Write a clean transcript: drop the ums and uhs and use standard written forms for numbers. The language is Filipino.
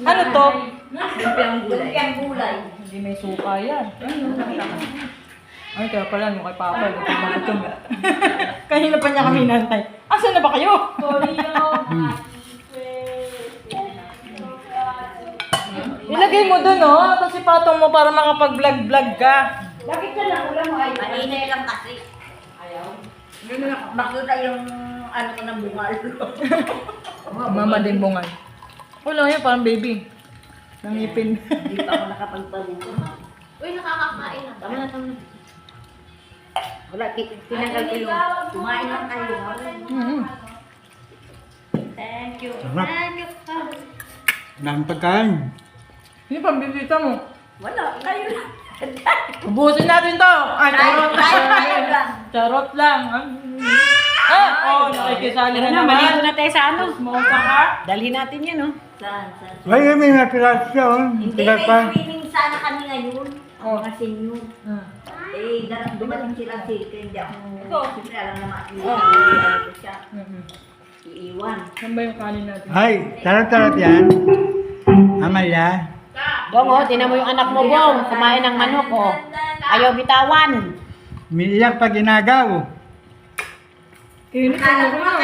Ano to? Lumpiang gulay. Hindi may suka yan. Ay, kaya pala nung kay Papa, gutom. Kanina pa niya kami nantay. Asan na ba kayo? Ilagay mo dun, oh. Tapos ipatong mo para makapag-vlog-vlog ka. Bakit ka lang ulam mo ay? Mahinay lang kasi. Ayaw. Hindi na makita yung ano ko ng bungal. Mama din bungal. Wala yan, parang baby. Nangipin. Hindi pa ako nakapagpabuto. Uy, nakakakain na. Tama na. Wala, tinanggal ko yung kumain lang tayo. Thank you. Sarap. Thank you. Dami pagkain. Hindi pa, bibita mo. Wala, kayo lang. Ubusin natin to. Ay, charot. Tayo lang. Charot lang. Nakikisali na naman. Maligo na tayo sa ano. Smoke ka? Dalhin natin yan, oh. Saan? Ay, may natira siya, oh. Hindi, Tira may pa. swimming sana kami ngayon. Oh. Mga senior. Dumating sila kaya hindi ako. Siyempre alam naman. Iiwan ko siya. Iiwan. Saan ba yung kanin natin? Ay, sarap-sarap yan. Amalia. Bong, oh, tinan mo yung anak mo, Bong. Kumain ng manok, oh. Ayaw bitawan. Umiiyak pag inagaw. Init ang